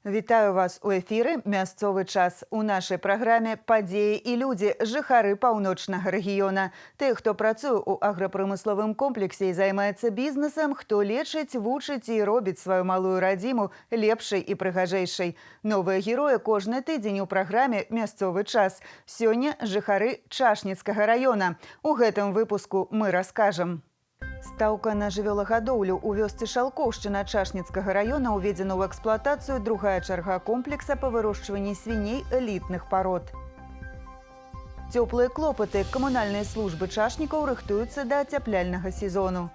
Вітаю вас у эфіры «Мясцовы час». У нашай праграме «Падзеі і людзі» жыхары паўночнага рэгіёна. Тыя, хто працуе ў аграпрамысловым комплексе і займаецца бізнесам, хто лечыць, вучыць і робіць сваю малую радзіму лепшай і прыгажэйшай. Новыя героі кожны тыдзень у праграме «Мясцовы час». Сёння жыхары Чашніцкага раёна. У гэтым выпуску мы раскажам. Стаўка на жывёлагадоўлю ў вёсцы Шалкоўшчына Чашніцкага раёна уведзена ў эксплуатацыю другая чарга комплекса па вырошчванні свіней элітных парод. Цёплыя клопаты камунальныя службы чашнікаў рыхтуюцца да ацяпляльнага сезону.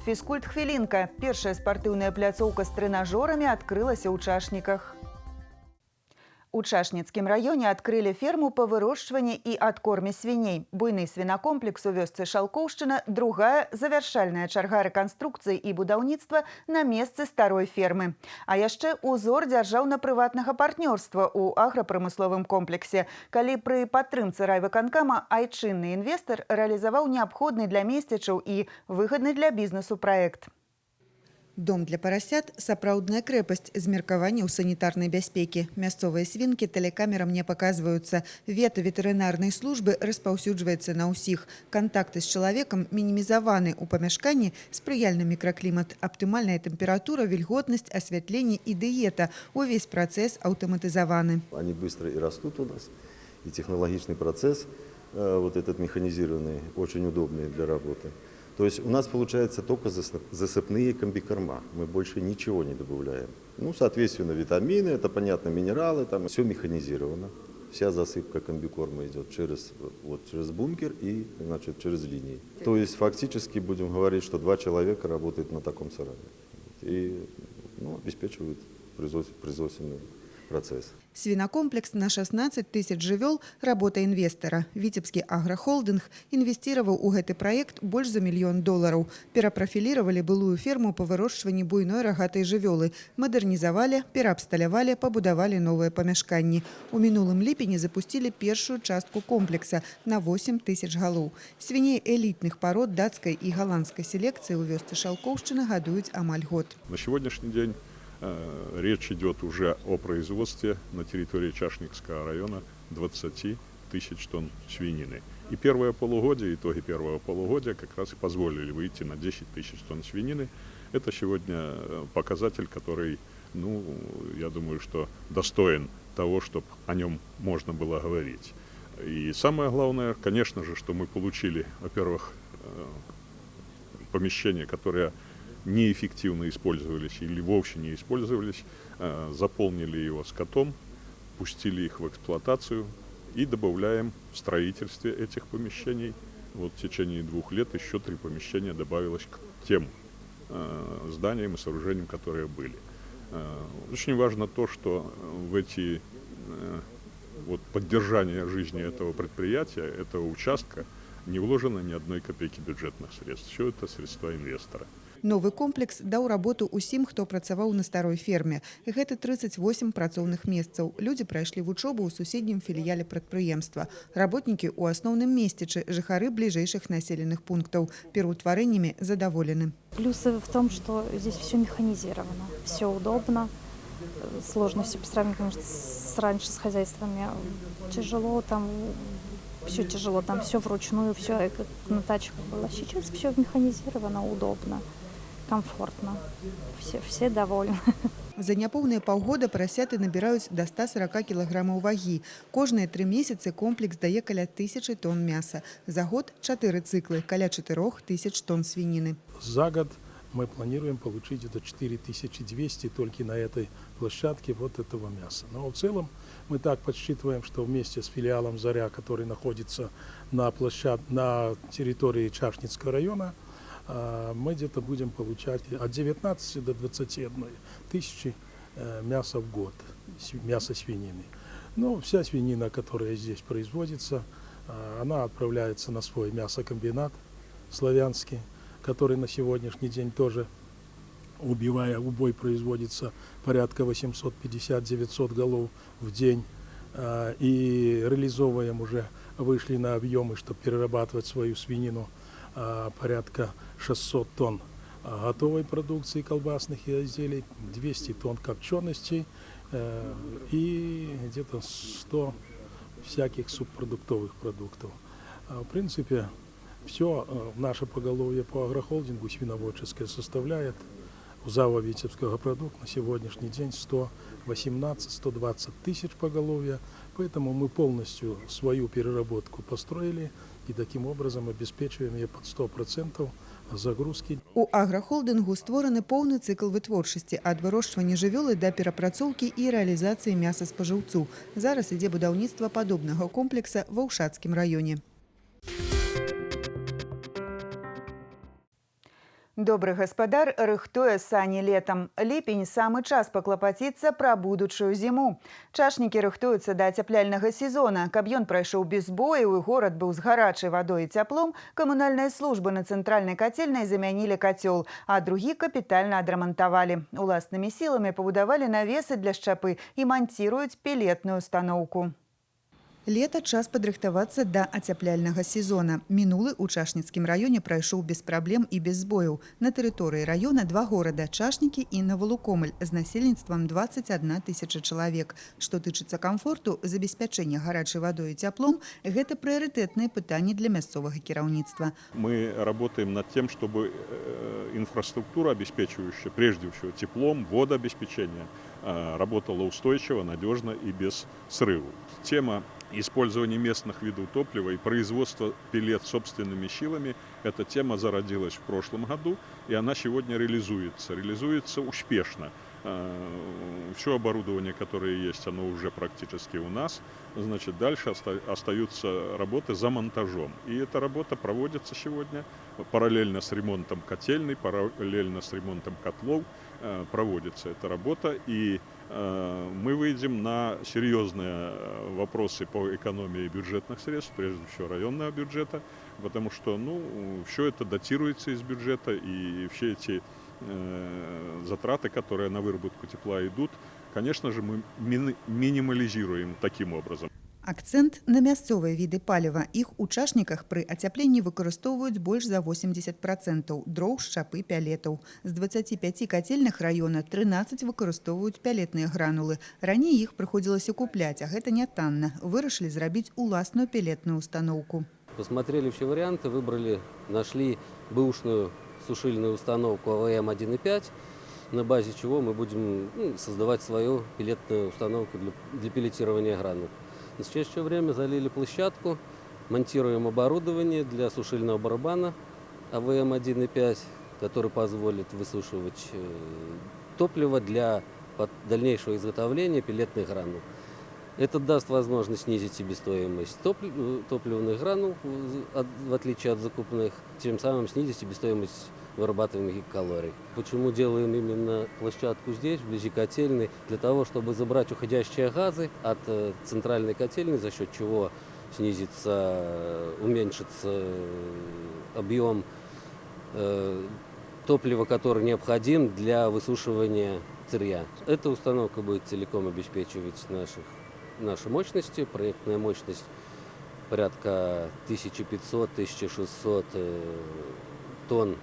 Фізкульт-хвілінка. Першая спартыўная пляцоўка з трэнажорамі адкрылася ў Чашніках. У Чашніцкім раёне адкрылі ферму па вырошчванні і адкорме свіней. Буйны свінакомплекс у вёсцы Шалкоўшчына – другая завяршальная чарга рэканструкцыі і будаўніцтва на месцы старой фермы. А яшчэ узор дзяржаўна-прыватнага партнёрства ў аграпрамысловым комплексе, калі пры падтрымцы райвыканкама айчынны інвестар рэалізаваў неабходны для месцічаў і выгадны для бізнесу праект. Дом для парасят – сапраўдная крэпасць з меркаванняў санітарнай бяспекі. Мясцовыя свінкі тэлекамерам не паказваюцца. Вета ветэрынарнай службы распаўсюджваецца на ўсіх. Кантакты з чалавекам мінімізаваны. У памяшканні спрыяльны мікраклімат, аптымальная тэмпература, вільготнасць, асвятленне і дыета. Увесь працэс аўтаматызаваны. Они быстро и растут у нас, и технологичный процесс, вот этот механизированный, очень удобный для работы. То есть у нас получается только засыпные комбикорма, мы больше ничего не добавляем. Ну, соответственно, витамины, это понятно, минералы, там все механизировано. Вся засыпка комбикорма идет через бункер и, значит, через линии. То есть фактически будем говорить, что 2 человека работают на таком сарае и обеспечивают производственный процесс. Свинокомплекс на 16 тысяч жывёл – работа інвестара. Віцебскі аграхолдынг інвестироваў у гэты праект больш за $1 мільён. Перапрафіліравалі былую ферму па вырошчванні буйной рагатай жывёлы, мадэрнізавалі, пераабсталявалі, пабудавалі новыя памяшканні. У мінулым ліпені запусцілі першую частку комплекса на 8 тысяч галоў. Свіней элітных парод дацкай і галандскай селекцыі ў вёсцы Шалкоўшчыны гадуюць амаль год. На сегодняшний день речь идет уже о производстве на территории Чашникского района 20 тысяч тонн свинины. И итоги первого полугодия как раз и позволили выйти на 10 тысяч тонн свинины. Это сегодня показатель, который, я думаю, что достоин того, чтобы о нем можно было говорить. И самое главное, конечно же, что мы получили, во-первых, помещения, которые неэффективно использовались или вовсе не использовались, заполнили его скотом, пустили их в эксплуатацию и добавляем в строительстве этих помещений. Вот в течение 2 лет еще 3 помещения добавилось к тем зданиям и сооружениям, которые были. Очень важно то, что в эти поддержание жизни этого предприятия, этого участка не вложено ни одной копейки бюджетных средств. Все это средства инвестора. Новы комплекс даў работу ўсім, хто працаваў на старой ферме. Гэта 38 працоўных месцаў. Людзі прайшлі вучобу ў суседнім філіяле прадпрыемства. Работнікі ў асноўным месцічы, жыхары бліжэйшых населеных пунктаў. Пераўтварэннямі задаволены. Плюсы в том, что здесь все механизировано, все удобно. Сложности по сравнению, конечно, раньше с хозяйствами. Тяжело там, все вручную, все как на тачках было. Сейчас все механизировано, удобно, комфортно. Все довольны. За няпоўныя паўгода парасяты набіраюць до 140 кілаграмаў вагі. Кожныя 3 месяцы комплекс дае каля 1000 тонн мяса. За год 4 циклы, каля 4000 тонн свинины. За год мы планируем получить это 4200 только на этой площадке вот этого мяса. Но в целом мы так подсчитываем, что вместе с филиалом «Заря», который находится на территории Чашницкого района, мы где-то будем получать от 19 до 21 тысячи мяса в год, мяса свинины. Но вся свинина, которая здесь производится, она отправляется на свой мясокомбинат славянский, который на сегодняшний день тоже, убой производится порядка 850-900 голов в день. И реализовываем уже, вышли на объемы, чтобы перерабатывать свою свинину, порядка 600 тонн готовой продукции колбасных изделий, 200 тонн копченостей и где-то 100 всяких субпродуктовых продуктов. В принципе, все наше поголовье по агрохолдингу свиноводческое составляет у ЗАО «Витебского продукт» на сегодняшний день 118-120 тысяч поголовья. Поэтому мы полностью свою переработку построили и таким образом обеспечиваем ее под 100% загрузки. У аграхолдингу створаны поўны цикл вытворчасці ад вырошчвання жывёлы да перапрацоўкі і рэалізацыі мяса спажыўцу. Зараз ідзе будаўніцтва падобнага комплекса ва Ўшацкім раёне. Добры гаспадар рыхтуе сані летам. Ліпень – самы час паклапаціцца пра будучую зіму. Чашнікі рыхтуюцца да ацяпляльнага сезона. Каб ён прайшоў без бояў і горад быў з гарачай вадой і цяплом, камунальныя службы на цэнтральнай кацельнай замянілі кацёл, а другі капітальна адрамантавалі. Уласнымі сіламі пабудавалі навесы для шчапы і манціруюць пелетную устаноўку. Лето – час падрыхтавацца да ацяпляльнага сезона. Мінулы ў Чашніцкім раёне прайшоў без праблем і без збояў. На тэрыторыі раёна два горада – Чашнікі і Навалукомль з насельніцтвам 21 тысяча чалавек. Што тычыцца камфорту, забеспячэння гарачай вадой і цяплом – гэта прыярытэтнае пытанне для мясцовага кіраўніцтва. Мы работаем над тем, чтобы инфраструктура, обеспечивающая прежде всего теплом, водообеспечение, работала устойчиво, надежно и без срывов. Тема использования местных видов топлива и производства пеллет собственными силами – эта тема зародилась в прошлом году, и она сегодня реализуется успешно. Все оборудование, которое есть, оно уже практически у нас. Значит, дальше остаются работы за монтажом. И эта работа проводится сегодня параллельно с ремонтом котельной, параллельно с ремонтом котлов. Проводится эта работа, и мы выйдем на серьезные вопросы по экономии бюджетных средств, прежде всего районного бюджета, потому что все это датируется из бюджета, и все эти затраты, которые на выработку тепла идут, конечно же, мы минимализируем таким образом. Акцэнт на мясцовыя віды паліва. Іх у чашніках пры ацяпленні выкарыстоўваюць больш за 80% дроў, шчапы, пялетаў. З 25 кацельных раёна 13 выкарыстоўваюць пялетныя гранулы. Раней іх прыходзілася купляць, а гэта нятанна. Вырашылі зрабіць уласную пелетную установку. Посмотрели все варианты, выбрали, нашли бэушную сушильную установку АВМ 1.5, на базе чего мы будем создавать свою пелетную установку для пеллетирования гранул. В настоящее время залили площадку, монтируем оборудование для сушильного барабана АВМ 1.5, который позволит высушивать топливо для дальнейшего изготовления пеллетных гранул. Это даст возможность снизить себестоимость топливных гранул, в отличие от закупных, тем самым снизить себестоимость вырабатываемых калорий. Почему делаем именно площадку здесь, вблизи котельной? Для того, чтобы забрать уходящие газы от центральной котельной, за счет чего уменьшится объем топлива, который необходим для высушивания сырья. Эта установка будет целиком обеспечивать наши мощности. Проектная мощность порядка 1500-1600 тонн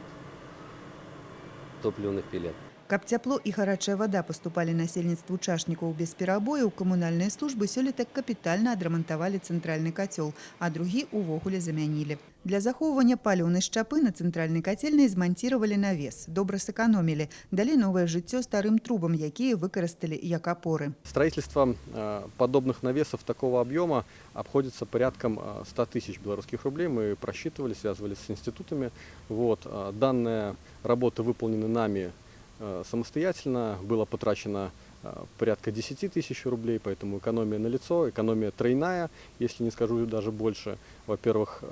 топливных пелет. Каб цяпло і гарачая вада паступалі насельніцтву чашнікаў без перабояў, камунальныя службы сёлета капітальна адрамантавалі цэнтральны кацёл, а другі увогуле замянілі. Для захоўвання паліўнай шчапы на цэнтральнай кацельнай зманціравалі навес, добра сэканомілі, далі новае жыццё старым трубам, якія выкарысталі як опоры. Строительство подобных навесов такого объема обходится порядком 100 тысяч белорусских рублей. Мы просчитывали, связывались с институтами. Данная работа выполнена нами самостоятельно, было потрачено порядка 10 тысяч рублей, поэтому экономия налицо, экономия тройная, если не скажу даже больше. Во-первых,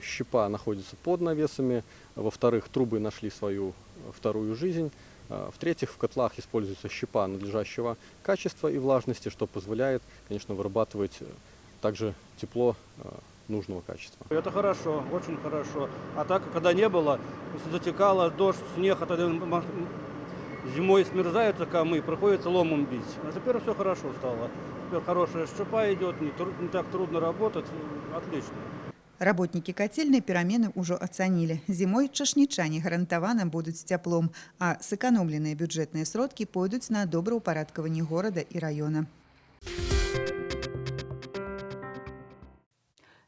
щепа находится под навесами, во-вторых, трубы нашли свою вторую жизнь, в-третьих, в котлах используется щепа надлежащего качества и влажности, что позволяет, конечно, вырабатывать также тепло нужного качества. Это хорошо, очень хорошо. А так, когда не было, затекало, дождь, снег, а тогда зимой смерзаются камы, приходится ломом бить. А теперь все хорошо стало. Теперь хорошая щепа идет, не так трудно работать, отлично. Работники котельной перамены уже оценили. Зимой чашничане гарантовано будут с теплом, а сэкономленные бюджетные сродки пойдут на доброупорядкование города и района.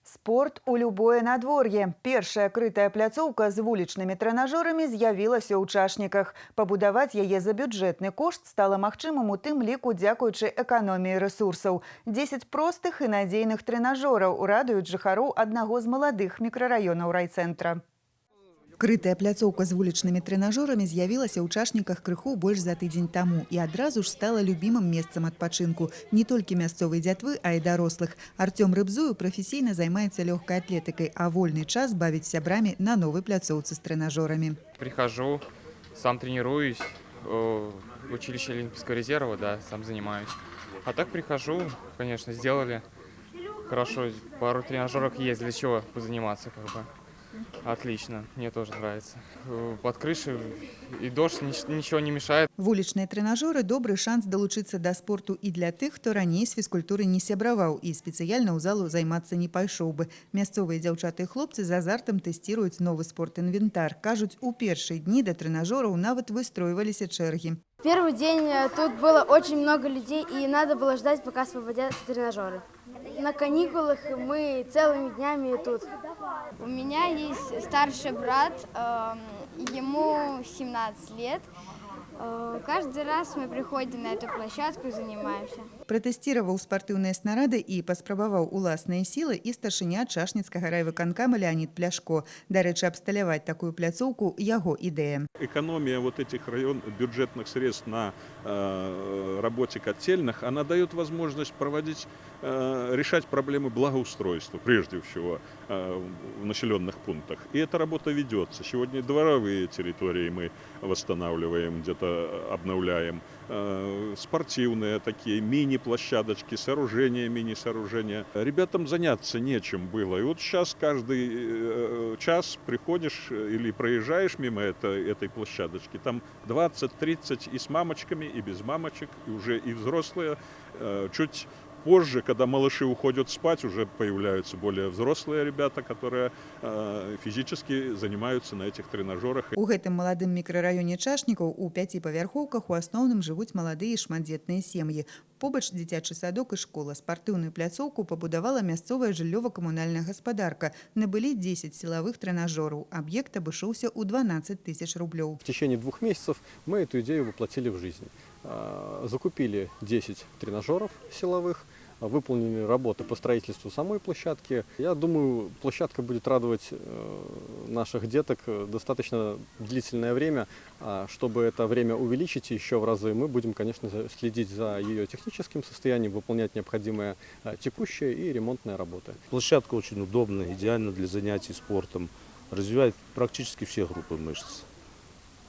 Спорт у любое надвор'е. Першая крытая пляцоўка з вулічнымі трэнажорамі з'явілася ў чашніках. Пабудаваць яе за бюджэтны кошт стала магчымым у тым ліку дзякуючы эканоміі рэсурсаў. 10 простых і надзейных трэнажораў радуюць жыхароў аднаго з маладых мікрараёнаў райцэнтра. Крытая пляцоўка з вулічнымі трэнажорамі з'явілася ў чашніках крыху больш за тыдзень таму і адразу ж стала любімым месцам адпачынку не толькі мясцовай дзятвы, а і дарослых. Артём Рыбзую прафесійна займаецца лёгкай атлетыкай, а вольны час бавіць сябрамі на новай пляцоўцы з трэнажорамі. Прихожу, сам тренируюсь, в училище Олимпийского резерва, да, сам занимаюсь. А так прихожу, конечно, сделали хорошо, пару тренажерок есть, для чего позаниматься, как бы. Отлично, мне тоже нравится. Под крышей и дождь ничего не мешает. Вулічныя трэнажоры – добрый шанс долучыцца да спорту і для тых, хто раней з фізкультуры не сябраваў і спецыяльна ў залу займацца не пайшоў бы. Мясцовыя дзяўчаты і хлопцы з азартам тэсціруюць новы спорт-інвентар. Кажуць, у першыя дні да трэнажораў нават выстройваліся чэргі. Первый день тут было очень много людей, и надо было ждать, пока освободятся тренажеры. На каникулах мы целыми днями тут. У меня есть старший брат, ему 17 лет. Каждый раз мы приходим на эту площадку и занимаемся. Пратэсціраваў спартыўныя снарады і паспрабаваў уласныя сілы і старшыня чашніцкага райвыканкама Леонид Пляшко. Дарэчы, абсталяваць такую пляцоўку – яго ідэя. Экономия вот этих бюджетных средств на работе котельных, она дает возможность решать проблемы благоустройства, прежде всего, в населенных пунктах. И эта работа ведется. Сегодня дворовые территории мы восстанавливаем, где-то обновляем. Спортивные такие мини-площадочки, сооружения, мини-сооружения. Ребятам заняться нечем было. И вот сейчас каждый час приходишь или проезжаешь мимо этой площадочки, там 20-30 и с мамочками, и без мамочек, и уже и взрослые. Чуть позже, когда малыши уходят спать, уже появляются более взрослые ребята, которые физически занимаются на этих тренажерах. У гэтым маладым мікрараёне чашнікаў у 5павярхоўках у асноўным жывуць маладыя шматдзетныя сем'і. Побач дзіцячы садок і школа. Спартыўную пляцоўку пабудавала мясцовая жыллёва-камунальная гаспадарка. Набылі 10 сілавых трэнажораў. Аб'ект абышоўся ў 12 тысяч рублёў. В течение 2 месяцев мы эту идею воплотили в жизнь. Закупили 10 тренажеров силовых, выполнили работы по строительству самой площадки. Я думаю, площадка будет радовать наших деток достаточно длительное время. Чтобы это время увеличить еще в разы, мы будем, конечно, следить за ее техническим состоянием, выполнять необходимые текущие и ремонтные работы. Площадка очень удобная, идеальна для занятий спортом. Развивает практически все группы мышц.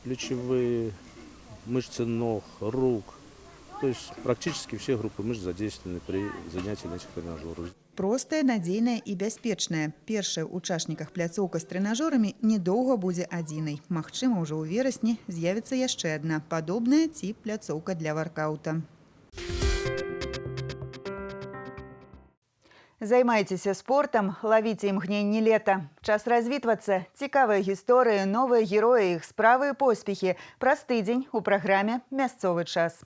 Плечевые, мышцы ног, рук. То есть практически все группы мышц задействованы при занятии на этих тренажерах. Простая, надзейная і бяспечная. Першая ў чашніках пляцоўка з трэнажорамі недоўга будзе адзінай. Магчыма, ўжо ў верасні з'явіцца яшчэ адна падобная ці пляцоўка для варкаўта. Займайцеся спортом, ловіце імгненні лета. Час развітвацца. Цікавыя гісторыі, новыя героі, іх справы і поспехі. Праз тыдзень у праграме «Мясцовы час».